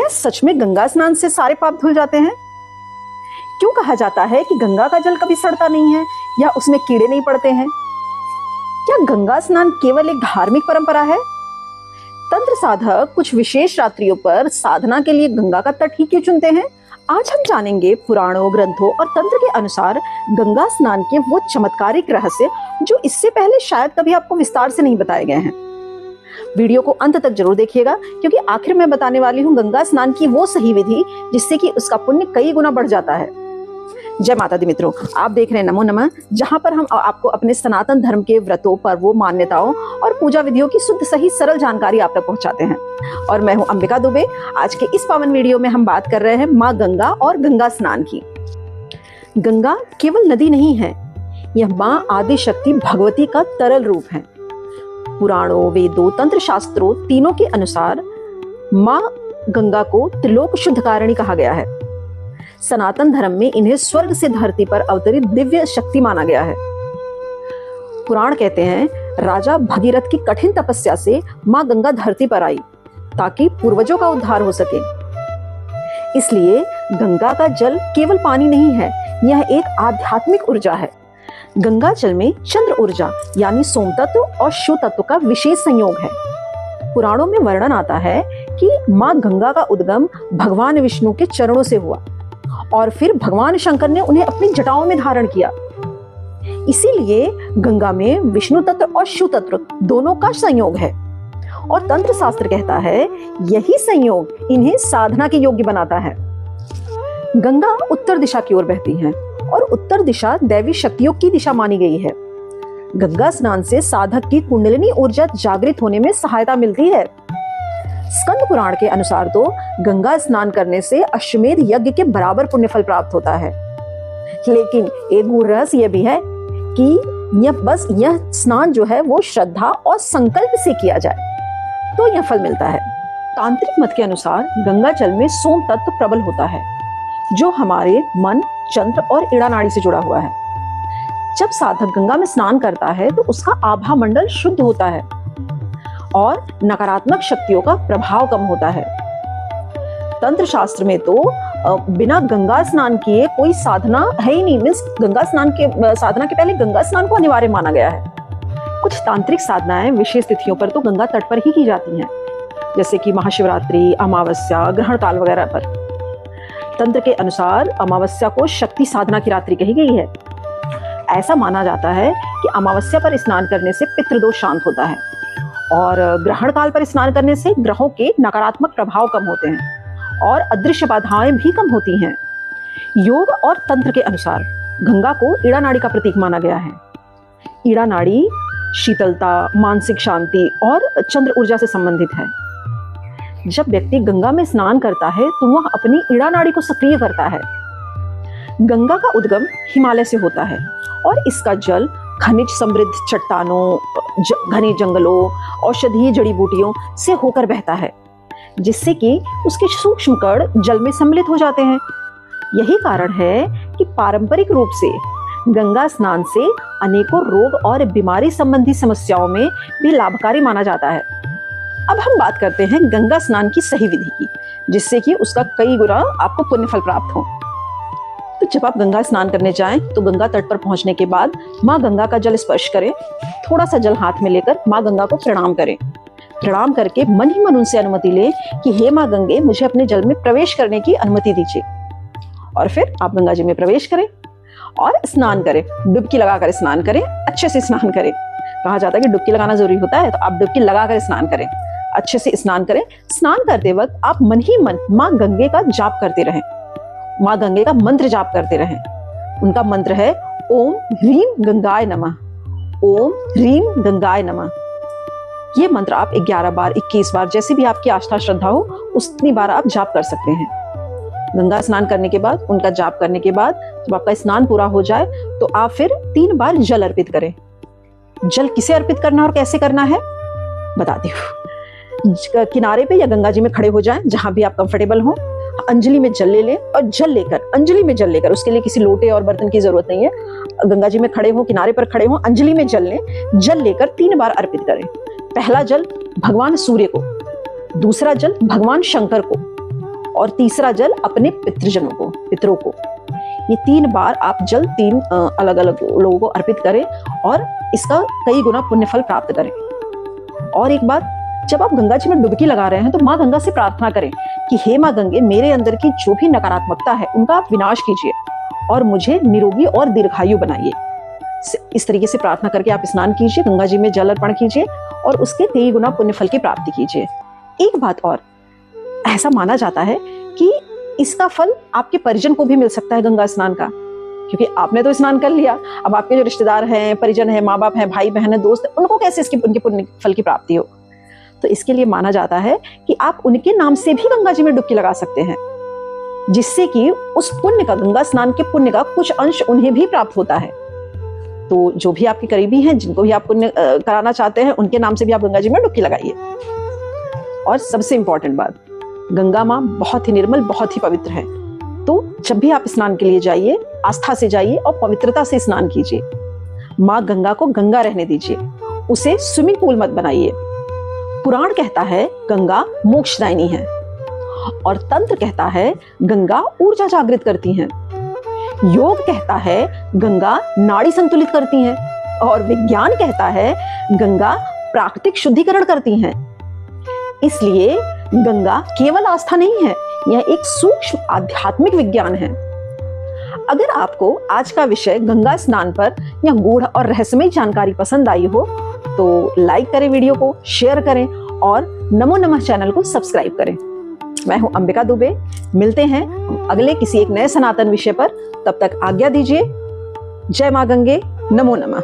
क्या सच में गंगा स्नान से सारे पाप धुल जाते हैं? क्यों कहा जाता है कि गंगा का जल कभी सड़ता नहीं है या उसमें कीड़े नहीं पड़ते हैं? क्या गंगा स्नान केवल एक धार्मिक परंपरा है? तंत्र साधक कुछ विशेष रात्रियों पर साधना के लिए गंगा का तट ही क्यों चुनते हैं? आज हम जानेंगे पुराणों, ग्रंथों और तंत्र के अनुसार गंगा स्नान के वो चमत्कारिक रहस्य जो इससे पहले शायद कभी आपको विस्तार से नहीं बताए गए हैं। वीडियो को अंत तक जरूर देखिएगा, क्योंकि आखिर में बताने वाली हूँ गंगा स्नान की वो सही विधि जिससे कि उसका पुण्य कई गुना बढ़ जाता है। जय माता दी मित्रों, आप देख रहे हैं नमो नमः, जहां पर हम आपको अपने सनातन धर्म के व्रतों, पर्वों, मान्यताओं और पूजा विधियों की शुद्ध सही सरल जानकारी आप तक पहुंचाते हैं। और मैं हूं अंबिका दुबे। आज के इस पावन वीडियो में हम बात कर रहे हैं माँ गंगा और गंगा स्नान की। गंगा केवल नदी नहीं है, यह माँ आदि शक्ति भगवती का तरल रूप है। पुराणों, वेदों, तंत्र शास्त्रों तीनों के अनुसार माँ गंगा को त्रिलोक शुद्धकारिणी कहा गया है। सनातन धर्म में इन्हें स्वर्ग से धरती पर अवतरित दिव्य शक्ति माना गया है। पुराण कहते हैं राजा भगीरथ की कठिन तपस्या से माँ गंगा धरती पर आई ताकि पूर्वजों का उद्धार हो सके। इसलिए गंगा का जल केवल पानी नहीं है, यह एक आध्यात्मिक ऊर्जा है। गंगा जल में चंद्र ऊर्जा यानी सोम तत्व और शिव तत्व का विशेष संयोग है। पुराणों में वर्णन आता है कि माँ गंगा का उद्गम भगवान विष्णु के चरणों से हुआ और फिर भगवान शंकर ने उन्हें अपनी जटाओं में धारण किया। इसीलिए गंगा में विष्णु तत्व और शिव तत्व दोनों का संयोग है। और तंत्र शास्त्र कहता है यही संयोग इन्हें साधना के योग्य बनाता है। गंगा उत्तर दिशा की ओर बहती है और उत्तर दिशा दैवी शक्तियों की दिशा मानी गई है। गंगा स्नान से साधक की कुंडलिनी ऊर्जा जागृत होने में सहायता मिलती है। स्कंद पुराण के अनुसार तो गंगा स्नान करने से अश्वमेध यज्ञ के बराबर पुण्य फल प्राप्त होता है। लेकिन एक गूढ़ रहस्य यह भी है कि यह स्नान जो है वो श्रद्धा और संकल्प से किया जाए तो यह फल मिलता है। तांत्रिक मत के अनुसार गंगा जल में सोम तत्व प्रबल होता है, जो हमारे मन, चंद्र और इड़ा नाड़ी से जुड़ा हुआ है। जब साधक गंगा में स्नान करता है तो उसका आभा मंडल शुद्ध होता है और नकारात्मक शक्तियों का प्रभाव कम होता है। तंत्र शास्त्र में तो बिना गंगा स्नान किए कोई साधना है ही नहीं। मीन्स गंगा स्नान के साधना के पहले गंगा स्नान को अनिवार्य माना गया है। कुछ तांत्रिक साधनाएं विशेष तिथियों पर तो गंगा तट पर ही की जाती हैं, जैसे कि महाशिवरात्रि, अमावस्या, ग्रहण काल वगैरह पर। तंत्र के अनुसार अमावस्या को शक्ति साधना की रात्रि कही गई है। ऐसा माना जाता है कि अमावस्या पर स्नान करने से पितृदोष शांत होता है और ग्रहण काल पर स्नान करने से ग्रहों के नकारात्मक प्रभाव कम होते हैं और अदृश्य बाधाएं भी कम होती हैं। योग और तंत्र के अनुसार गंगा को ईड़ा नाड़ी का प्रतीक माना गया है। ईड़ा नाड़ी शीतलता, मानसिक शांति और चंद्र ऊर्जा से संबंधित है। जब व्यक्ति गंगा में स्नान करता है तो वह अपनी ईड़ा नाड़ी को सक्रिय करता है। गंगा का उद्गम हिमालय से होता है और इसका जल खनिज समृद्ध चट्टानों, घने जंगलों, औषधीय जड़ी बूटियों से होकर बहता है, जिससे कि उसके सूक्ष्म कण जल में सम्मिलित हो जाते हैं। यही कारण है कि पारंपरिक रूप से गंगा स्नान से अनेकों रोग और बीमारी संबंधी समस्याओं में भी लाभकारी माना जाता है। अब हम बात करते हैं गंगा स्नान की सही विधि की, जिससे कि उसका कई गुना आपको पुण्य फल प्राप्त हो। तो जब आप गंगा स्नान करने जाएं तो गंगा तट पर पहुंचने के बाद माँ गंगा का जल स्पर्श करें। थोड़ा सा जल हाथ में लेकर माँ गंगा को प्रणाम करें। प्रणाम करके मन ही मन उनसे अनुमति लें कि हे माँ गंगे, मुझे अपने जल में प्रवेश करने की अनुमति दीजिए। और फिर आप गंगा जी में प्रवेश करें और स्नान करें। डुबकी लगाकर स्नान करें, अच्छे से स्नान करें। कहा जाता है कि डुबकी लगाना जरूरी होता है, तो आप डुबकी लगाकर स्नान करें, अच्छे से स्नान करें। स्नान करते वक्त आप मन ही मन माँ गंगे का जाप करते रहें, माँ गंगे का मंत्र जाप करते रहें। उनका मंत्र है ओम ह्रीम गंगाय नमः, ओम ह्रीम गंगाय नमः। ये मंत्र आप 11 बार, 21 बार, जैसे भी आपकी आस्था श्रद्धा हो उतनी बार आप जाप कर सकते हैं। गंगा स्नान करने के बाद, उनका जाप करने के बाद जब आपका स्नान पूरा हो जाए तो आप फिर 3 बार जल अर्पित करें। जल किसे अर्पित करना और कैसे करना है बताती हूँ। किनारे पे या गंगा जी में खड़े हो जाएं, जहां भी आप कंफर्टेबल हो। अंजलि में जल ले लें और अंजलि में जल लेकर, उसके लिए किसी लोटे और बर्तन की जरूरत नहीं है। गंगा जी में खड़े हो, किनारे पर खड़े हो, अंजलि में जल लें। जल लेकर 3 बार अर्पित करें। पहला जल भगवान सूर्य को, दूसरा जल भगवान शंकर को और तीसरा जल अपने पितरों को। ये 3 बार आप जल 3 अलग अलग लोगों को अर्पित करें और इसका कई गुना पुण्य फल प्राप्त करें। और एक बात, जब आप गंगा जी में डुबकी लगा रहे हैं तो माँ गंगा से प्रार्थना करें कि हे माँ गंगे, मेरे अंदर की जो भी नकारात्मकता है उनका आप विनाश कीजिए और मुझे निरोगी और दीर्घायु बनाइए। इस तरीके से प्रार्थना करके आप स्नान कीजिए, गंगा जी में जल अर्पण कीजिए और उसके 3 गुना पुण्य फल की प्राप्ति कीजिए। एक बात और, ऐसा माना जाता है कि इसका फल आपके परिजन को भी मिल सकता है गंगा स्नान का, क्योंकि आपने तो स्नान कर लिया, अब आपके जो रिश्तेदार हैं, परिजन हैं, माँ बाप हैं, भाई बहन है, दोस्त, उनको कैसे उनके पुण्य फल की प्राप्ति हो। तो इसके लिए माना जाता है कि आप उनके नाम से भी गंगा जी में डुबकी लगा सकते हैं, जिससे कि उस पुण्य का, गंगा स्नान के पुण्य का कुछ अंश उन्हें भी प्राप्त होता है। तो जो भी आपके करीबी हैं, जिनको भी आप पुण्य कराना चाहते हैं, उनके नाम से भी आप गंगा जी में डुबकी लगाइए। और सबसे इंपॉर्टेंट बात, गंगा माँ बहुत ही निर्मल, बहुत ही पवित्र है। तो जब भी आप स्नान के लिए जाइए, आस्था से जाइए और पवित्रता से स्नान कीजिए। माँ गंगा को गंगा रहने दीजिए, उसे स्विमिंग पूल मत बनाइए। पुराण कहता है गंगा मोक्षदायिनी है और तंत्र कहता है गंगा ऊर्जा जागृत करती हैं। योग कहता है गंगा नाड़ी संतुलित करती हैं और विज्ञान कहता है गंगा प्राकृतिक शुद्धिकरण करती हैं। इसलिए गंगा केवल आस्था नहीं है, यह एक सूक्ष्म आध्यात्मिक विज्ञान है। अगर आपको आज का विषय गंगा स्नान पर या गूढ़ और रहस्यमय जानकारी पसंद आई हो तो लाइक करें, वीडियो को शेयर करें और नमो नमः चैनल को सब्सक्राइब करें। मैं हूं अंबिका दुबे, मिलते हैं अगले किसी एक नए सनातन विषय पर। तब तक आज्ञा दीजिए। जय मां गंगे, नमो नमः।